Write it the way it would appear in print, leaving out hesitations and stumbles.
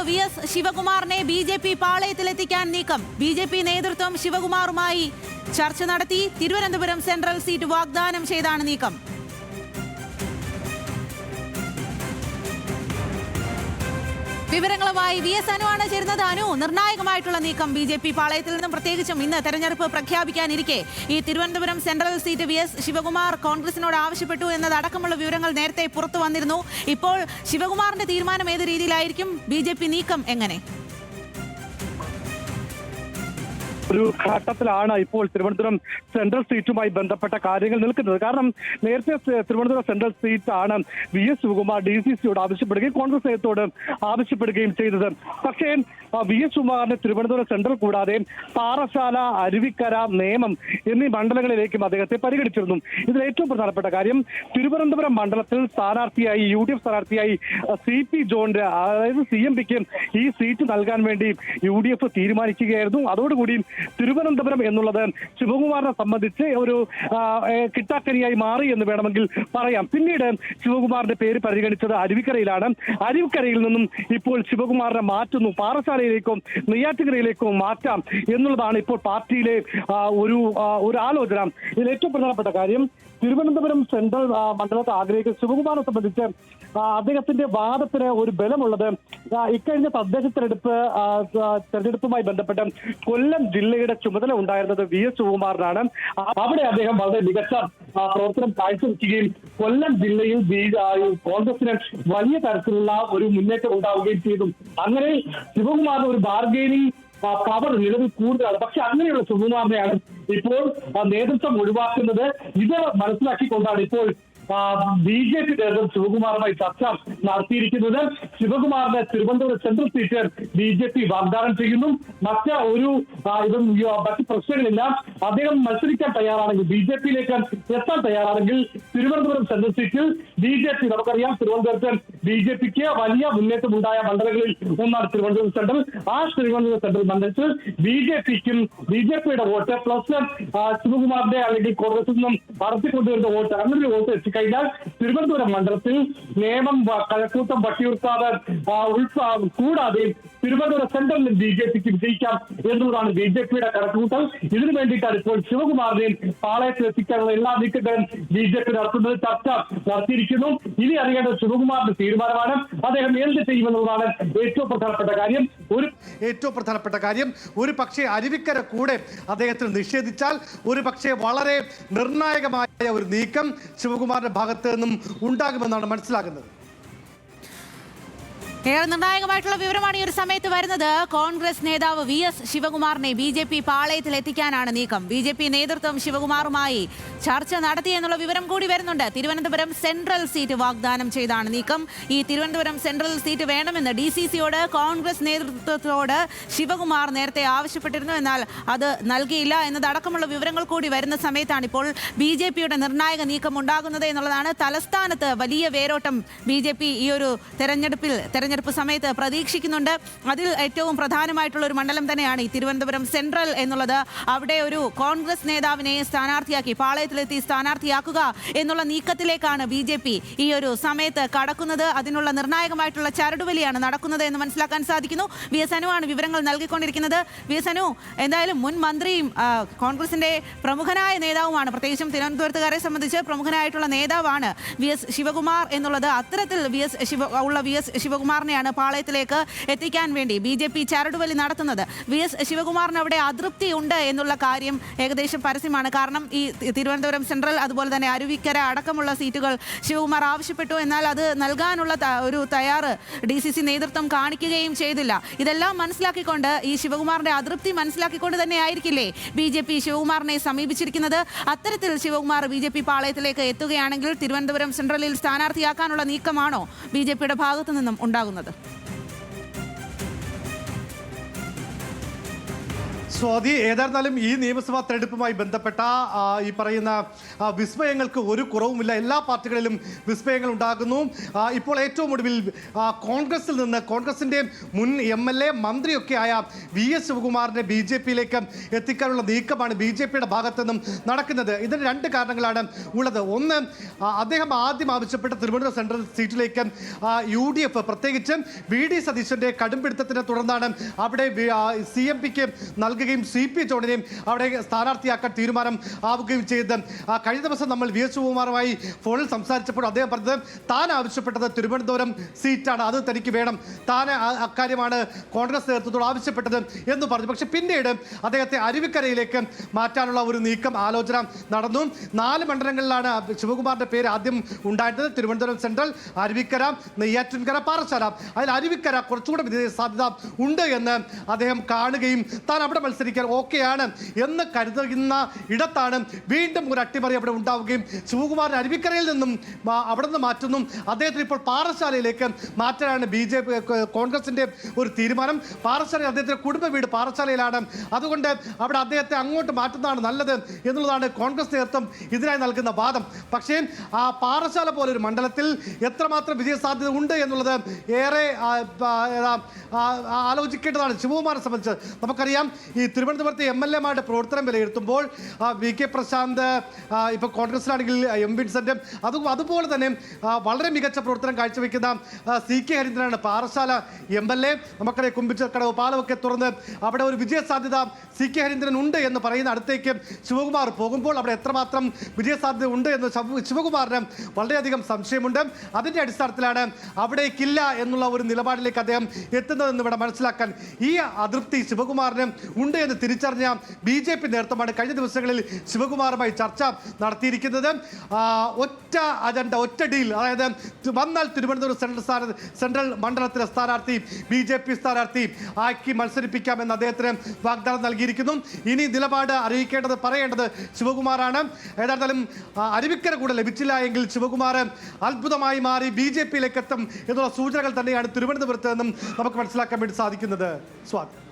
VS ശിവകുമാറിനെ BJP പാളയത്തിലെത്തിക്കാൻ നീക്കം. BJP നേതൃത്വം ശിവകുമാറുമായി ചർച്ച നടത്തി. തിരുവനന്തപുരം സെൻട്രൽ സീറ്റ് വാഗ്ദാനം ചെയ്താണ് നീക്കം. വിവരങ്ങളുമായി VS അനുവാണ് ചേരുന്നത്. അനു, നിർണായകമായിട്ടുള്ള നീക്കം BJP പാളയത്തിൽ നിന്നും, പ്രത്യേകിച്ചും ഇന്ന് തെരഞ്ഞെടുപ്പ് പ്രഖ്യാപിക്കാനിരിക്കെ ഈ Thiruvananthapuram central seat VS Sivakumar കോൺഗ്രസിനോട് ആവശ്യപ്പെട്ടു എന്നതടക്കമുള്ള വിവരങ്ങൾ നേരത്തെ പുറത്തു വന്നിരുന്നു. ഇപ്പോൾ ശിവകുമാറിന്റെ തീരുമാനം ഏത് രീതിയിലായിരിക്കും? BJP നീക്കം എങ്ങനെ? ഒരു ഘട്ടത്തിലാണ് ഇപ്പോൾ തിരുവനന്തപുരം സെൻട്രൽ സീറ്റുമായി ബന്ധപ്പെട്ട കാര്യങ്ങൾ നിൽക്കുന്നത്. കാരണം നേരത്തെ തിരുവനന്തപുരം സെൻട്രൽ സീറ്റാണ് VS ശിവകുമാർ DCCയോട് ആവശ്യപ്പെടുകയും കോൺഗ്രസ് നേതൃത്വത്തോട് ആവശ്യപ്പെടുകയും ചെയ്തത്. പക്ഷേ VS ശിവകുമാറിന്റെ തിരുവനന്തപുരം സെൻട്രൽ കൂടാതെ പാറശാല, അരുവിക്കര, നേമം എന്നീ മണ്ഡലങ്ങളിലേക്കും അദ്ദേഹത്തെ പരിഗണിച്ചിരുന്നു. ഇതിൽ ഏറ്റവും പ്രധാനപ്പെട്ട കാര്യം, തിരുവനന്തപുരം മണ്ഡലത്തിൽ സ്ഥാനാർത്ഥിയായി UDF സ്ഥാനാർത്ഥിയായി CP ജോണിന്റെ, അതായത് CMPക്ക് ഈ സീറ്റ് നൽകാൻ വേണ്ടി UDF തീരുമാനിക്കുകയായിരുന്നു. അതോടുകൂടി തിരുവനന്തപുരം എന്നുള്ളത് ശിവകുമാറിനെ സംബന്ധിച്ച് ഒരു കിട്ടാക്കനിയായി മാറി എന്ന് വേണമെങ്കിൽ പറയാം. പിന്നീട് ശിവകുമാറിന്റെ പേര് പരിഗണിച്ചത് അരുവിക്കരയിലാണ്. അരുവിക്കരയിൽ നിന്നും ഇപ്പോൾ ശിവകുമാറിനെ മാറ്റുന്നു, പാറശാലയിലേക്കോ നെയ്യാറ്റിൻകരയിലേക്കോ മാറ്റാം എന്നുള്ളതാണ് ഇപ്പോൾ പാർട്ടിയിലെ ഒരു ആലോചന. ഇതിൽ ഏറ്റവും പ്രധാനപ്പെട്ട കാര്യം, തിരുവനന്തപുരം സെൻട്രൽ മണ്ഡലത്തെ ആഗ്രഹിക്കുന്ന ശിവകുമാറിനെ സംബന്ധിച്ച് അദ്ദേഹത്തിന്റെ വാദത്തിന് ഒരു ബലമുള്ളത് ഇക്കഴിഞ്ഞ തദ്ദേശ തെരഞ്ഞെടുപ്പുമായി ബന്ധപ്പെട്ട് കൊല്ലം ജില്ലയുടെ ചുമതല ഉണ്ടായിരുന്നത് VS ശിവകുമാറിനാണ്. അവിടെ അദ്ദേഹം വളരെ മികച്ച പ്രവർത്തനം കാഴ്ചവെക്കുകയും കൊല്ലം ജില്ലയിൽ കോൺഗ്രസിന് വലിയ തരത്തിലുള്ള ഒരു മുന്നേറ്റം ഉണ്ടാവുകയും ചെയ്തു. അങ്ങനെ ശിവകുമാറിന് ഒരു ബാർഗെയിനിങ് പവർ നിലവിൽ കൂടുതലാണ്. പക്ഷെ അങ്ങനെയുള്ള ശിവകുമാറിനെയാണ് ഇപ്പോൾ നേതൃത്വം ഒഴിവാക്കുന്നത്. ഇത് മനസ്സിലാക്കിക്കൊണ്ടാണ് ഇപ്പോൾ BJP നേതൃത്വം ശിവകുമാറുമായി ചർച്ച നടത്തിയിരിക്കുന്നത്. ശിവകുമാറിന്റെ തിരുവനന്തപുരം സെൻട്രൽ സീറ്റ് BJP വാഗ്ദാനം ചെയ്യുന്നു. മറ്റ് പ്രശ്നങ്ങളില്ല. അദ്ദേഹം മത്സരിക്കാൻ തയ്യാറാണെങ്കിൽ, BJPയിലേക്ക് എത്താൻ തയ്യാറാണെങ്കിൽ തിരുവനന്തപുരം സെൻട്രൽ സീറ്റിൽ BJP, നമുക്കറിയാം തിരുവനന്തപുരത്ത് BJPക്ക് വലിയ മുന്നേറ്റം ഉണ്ടായ മണ്ഡലങ്ങളിൽ ഒന്നാണ് തിരുവനന്തപുരം സെൻട്രൽ. ആ തിരുവനന്തപുരം സെൻട്രൽ മണ്ഡലത്തിൽ BJPയുടെ വോട്ട് പ്ലസ് ശിവകുമാറിന്റെ അല്ലെങ്കിൽ കോൺഗ്രസിൽ നിന്നും നടത്തിക്കൊണ്ടുവരുന്ന വോട്ട്, അങ്ങനെ വോട്ട് എത്തിക്കഴിഞ്ഞാൽ തിരുവനന്തപുരം മണ്ഡലത്തിൽ നേമം, കഴക്കൂട്ടം, വട്ടിയൂർക്കാവ് കൂടാതെ തിരുവനന്തപുരം സെൻട്രലിൽ BJPക്ക് വിജയിക്കാം എന്നുള്ളതാണ് BJPയുടെ കണക്കുകൂട്ടൽ. ഇതിനു വേണ്ടിയിട്ടാണ് ഇപ്പോൾ ശിവകുമാറിനെയും പാളയത്തിൽ എത്തിക്കാനുള്ള എല്ലാ നീക്കങ്ങളും BJP നടത്തുന്നത്. ചർച്ച നടത്തിയിരിക്കുന്നു. ഇനി അറിയേണ്ടത് ശിവകുമാറിന്റെ തീരുമാനമാണ്. അദ്ദേഹം എന്ത് ചെയ്യുമെന്നുള്ളതാണ് ഏറ്റവും പ്രധാനപ്പെട്ട കാര്യം. ഒരു പക്ഷേ അരുവിക്കര കൂടെ അദ്ദേഹത്തിന് നിഷേധിച്ചാൽ ഒരു പക്ഷേ വളരെ നിർണായകമായ ഒരു നീക്കം ശിവകുമാറിന്റെ ഭാഗത്ത് നിന്നും ഉണ്ടാകുമെന്നാണ് മനസ്സിലാക്കുന്നത്. ഏറെ നിർണായകമായിട്ടുള്ള വിവരമാണ് ഈ ഒരു സമയത്ത് വരുന്നത്. കോൺഗ്രസ് നേതാവ് VS ശിവകുമാറിനെ BJP പാളയത്തിൽ എത്തിക്കാനാണ് നീക്കം. BJP നേതൃത്വം ശിവകുമാറുമായി ചർച്ച നടത്തി എന്നുള്ള വിവരം കൂടി വരുന്നുണ്ട്. തിരുവനന്തപുരം സെൻട്രൽ സീറ്റ് വാഗ്ദാനം ചെയ്താണ് നീക്കം. ഈ തിരുവനന്തപുരം സെൻട്രൽ സീറ്റ് വേണമെന്ന് DCCയോട് കോൺഗ്രസ് നേതൃത്വത്തോട് ശിവകുമാർ നേരത്തെ ആവശ്യപ്പെട്ടിരുന്നു. എന്നാൽ അത് നൽകിയില്ല എന്നതടക്കമുള്ള വിവരങ്ങൾ കൂടി വരുന്ന സമയത്താണ് ഇപ്പോൾ BJPയുടെ നിർണായക നീക്കം ഉണ്ടാകുന്നത് എന്നുള്ളതാണ്. തലസ്ഥാനത്ത് വലിയ വേരോട്ടം BJP ഈ ഒരു തെരഞ്ഞെടുപ്പ് സമയത്ത് പ്രതീക്ഷിക്കുന്നുണ്ട്. അതിൽ ഏറ്റവും പ്രധാനമായിട്ടുള്ള ഒരു മണ്ഡലം തന്നെയാണ് ഈ തിരുവനന്തപുരം സെൻട്രൽ എന്നുള്ളത്. അവിടെ ഒരു കോൺഗ്രസ് നേതാവിനെ സ്ഥാനാർത്ഥിയാക്കി, പാളയത്തിലെത്തി സ്ഥാനാർത്ഥിയാക്കുക എന്നുള്ള നീക്കത്തിലേക്കാണ് BJP ഈ ഒരു സമയത്ത് കടക്കുന്നത്. അതിനുള്ള നിർണായകമായിട്ടുള്ള ചരടുവലിയാണ് നടക്കുന്നത് എന്ന് മനസ്സിലാക്കാൻ സാധിക്കുന്നു. VS അനുവാണ് വിവരങ്ങൾ നൽകിക്കൊണ്ടിരിക്കുന്നത്. VS അനു, എന്തായാലും മുൻ മന്ത്രിയും കോൺഗ്രസിന്റെ പ്രമുഖനായ നേതാവുമാണ്, പ്രത്യേകിച്ചും തിരുവനന്തപുരത്തുകാരെ സംബന്ധിച്ച് പ്രമുഖനായിട്ടുള്ള നേതാവാണ് VS ശിവകുമാർ എന്നുള്ളത്. അത്തരത്തിൽ VS ശിവകുമാർ പാളയത്തിലേക്ക് എത്തിക്കാൻ വേണ്ടി BJP ചരടുവലി നടത്തുന്നത്. VS ശിവകുമാറിന് അവിടെ അതൃപ്തി ഉണ്ട് എന്നുള്ള കാര്യം ഏകദേശം പരസ്യമാണ്. കാരണം ഈ തിരുവനന്തപുരം സെൻട്രൽ, അതുപോലെ തന്നെ അരുവിക്കര അടക്കമുള്ള സീറ്റുകൾ ശിവകുമാർ ആവശ്യപ്പെട്ടു. എന്നാൽ അത് നൽകാനുള്ള ഒരു തയ്യാറ് DCC നേതൃത്വം കാണിക്കുകയും ചെയ്തില്ല. ഇതെല്ലാം മനസ്സിലാക്കിക്കൊണ്ട്, ഈ ശിവകുമാറിന്റെ അതൃപ്തി മനസ്സിലാക്കിക്കൊണ്ട് തന്നെ ആയിരിക്കില്ലേ BJP ശിവകുമാറിനെ സമീപിച്ചിരിക്കുന്നത്. അത്തരത്തിൽ ശിവകുമാർ BJP പാളയത്തിലേക്ക് എത്തുകയാണെങ്കിൽ തിരുവനന്തപുരം സെൻട്രലിൽ സ്ഥാനാർത്ഥിയാക്കാനുള്ള നീക്കമാണോ BJPയുടെ ഭാഗത്തു നിന്നും ഉണ്ടാകുന്നത്? സ്വാതി, ഏതായിരുന്നാലും ഈ നിയമസഭാ തെരഞ്ഞെടുപ്പുമായി ബന്ധപ്പെട്ട ഈ പറയുന്ന വിസ്മയങ്ങൾക്ക് ഒരു കുറവുമില്ല. എല്ലാ പാർട്ടികളിലും വിസ്മയങ്ങൾ ഉണ്ടാകുന്നു. ഇപ്പോൾ ഏറ്റവും ഒടുവിൽ കോൺഗ്രസിൽ നിന്ന് കോൺഗ്രസിന്റെ മുൻ MLA മന്ത്രിയൊക്കെ ആയ VS ശിവകുമാറിനെ BJP-യിലേക്ക് എത്തിക്കാനുള്ള നീക്കമാണ് BJP-യുടെ ഭാഗത്തു നിന്നും നടക്കുന്നത്. ഇതിന് രണ്ട് കാരണങ്ങളാണ് ഉള്ളത്. ഒന്ന്, അദ്ദേഹം ആദ്യം ആവശ്യപ്പെട്ട തിരുവനന്തപുരം സെൻട്രൽ സീറ്റിലേക്ക് UDF പ്രത്യേകിച്ച് VD സതീശന്റെ കടുംപിടുത്തത്തിനെ തുടർന്നാണ് അവിടെ CMP-ക്ക് നൽകുകയും CP ജോണിനെയും അവിടെ സ്ഥാനാർത്ഥിയാക്കാൻ തീരുമാനം ആവുകയും ചെയ്ത് കഴിഞ്ഞ ദിവസം നമ്മൾ VS ശിവകുമാറുമായി ഫോണിൽ സംസാരിച്ചപ്പോൾ അദ്ദേഹം പറഞ്ഞത് താൻ ആവശ്യപ്പെട്ടത് തിരുവനന്തപുരം സീറ്റാണ്, അത് തനിക്ക് വേണം, താൻ അക്കാര്യമാണ് കോൺഗ്രസ് നേതൃത്വത്തോട് ആവശ്യപ്പെട്ടത് എന്ന് പറഞ്ഞു. പക്ഷെ പിന്നീട് അദ്ദേഹത്തെ അരുവിക്കരയിലേക്ക് മാറ്റാനുള്ള ഒരു നീക്കം ആലോചന നടന്നു. 4 മണ്ഡലങ്ങളിലാണ് ശിവകുമാറിന്റെ പേര് ആദ്യം ഉണ്ടായിരുന്നത്. തിരുവനന്തപുരം സെൻട്രൽ, അരുവിക്കര, നെയ്യാറ്റിൻകര, പാറശാല. അതിൽ അരുവിക്കര കുറച്ചുകൂടെ വിജയ സാധ്യത ഉണ്ട് എന്ന് അദ്ദേഹം കാണുകയും താൻ അവിടെ മത്സരിക്കാൻ ഓക്കെയാണ് എന്ന് കരുതുന്ന ഇടത്താണ് വീണ്ടും ഒരു അട്ടിമറി അവിടെ ഉണ്ടാവുകയും ശിവകുമാറിന് അരുവിക്കരയിൽ നിന്നും അവിടെ നിന്ന് മാറ്റുന്നു. അദ്ദേഹത്തിന് ഇപ്പോൾ പാറശാലയിലേക്ക് മാറ്റാനാണ് കോൺഗ്രസിന്റെ ഒരു തീരുമാനം. പാറശാല അദ്ദേഹത്തിന്റെ കുടുംബ വീട് പാറശാലയിലാണ്. അതുകൊണ്ട് അവിടെ അദ്ദേഹത്തെ അങ്ങോട്ട് മാറ്റുന്നതാണ് നല്ലത് എന്നുള്ളതാണ് കോൺഗ്രസ് നേതൃത്വം ഇതിനായി നൽകുന്ന വാദം. പക്ഷേ ആ പാറശാല പോലൊരു മണ്ഡലത്തിൽ എത്രമാത്രം വിജയ സാധ്യത ഉണ്ട് എന്നുള്ളത് ഏറെ ആലോചിക്കേണ്ടതാണ്. ശിവകുമാറിനെ സംബന്ധിച്ച് നമുക്കറിയാം, ഈ തിരുവനന്തപുരത്തെ MLA-മാരുടെ പ്രവർത്തനം വിലയിരുത്തുമ്പോൾ VK പ്രശാന്ത്, ഇപ്പോൾ കോൺഗ്രസിലാണെങ്കിൽ M വിൻസെന്റ്, അതുപോലെ തന്നെ വളരെ മികച്ച പ്രവർത്തനം കാഴ്ചവെക്കുന്ന CK ഹരീന്ദ്രനാണ് പാറശാല MLA. നമുക്കറിയാം, കുമ്പിച്ചക്കടവ് പാലമൊക്കെ തുറന്ന് അവിടെ ഒരു വിജയ സാധ്യത CK ഹരീന്ദ്രൻ ഉണ്ട് എന്ന് പറയുന്ന അടുത്തേക്ക് ശിവകുമാർ പോകുമ്പോൾ അവിടെ എത്രമാത്രം വിജയ സാധ്യത ഉണ്ട് എന്ന് ശിവകുമാറിന് വളരെയധികം സംശയമുണ്ട്. അതിൻ്റെ അടിസ്ഥാനത്തിലാണ് അവിടേക്കില്ല എന്നുള്ള ഒരു നിലപാടിലേക്ക് അദ്ദേഹം എത്തുന്നതെന്ന് ഇവിടെ മനസ്സിലാക്കാൻ. ഈ അതൃപ്തി ശിവകുമാറിന് ഉണ്ട് എന്ന് തിരിച്ചറിഞ്ഞ BJP നേതൃത്വമാണ് കഴിഞ്ഞ ദിവസങ്ങളിൽ ശിവകുമാറുമായി ചർച്ച നടത്തിയിരിക്കുന്നത്. ഒറ്റ അജണ്ട, ഒറ്റ ഡീൽ, അതായത് വന്നാൽ തിരുവനന്തപുരം സെൻട്രൽ മണ്ഡലത്തിലെ സ്ഥാനാർത്ഥി BJP സ്ഥാനാർത്ഥി ആക്കി മത്സരിപ്പിക്കാമെന്ന് അദ്ദേഹത്തിന് വാഗ്ദാനം നൽകിയിരിക്കുന്നു. ഇനി നിലപാട് അറിയിക്കേണ്ടത്, പറയേണ്ടത് ശിവകുമാറാണ്. ഏതായാലും അരുവിക്കര കൂടെ ലഭിച്ചില്ല എങ്കിൽ ശിവകുമാർ അത്ഭുതമായി മാറി BJP-യിലേക്ക് എത്തും എന്നുള്ള സൂചനകൾ തന്നെയാണ് തിരുവനന്തപുരത്ത് നിന്നും നമുക്ക് മനസ്സിലാക്കാൻ വേണ്ടി സാധിക്കുന്നത്. സ്വാഗതം.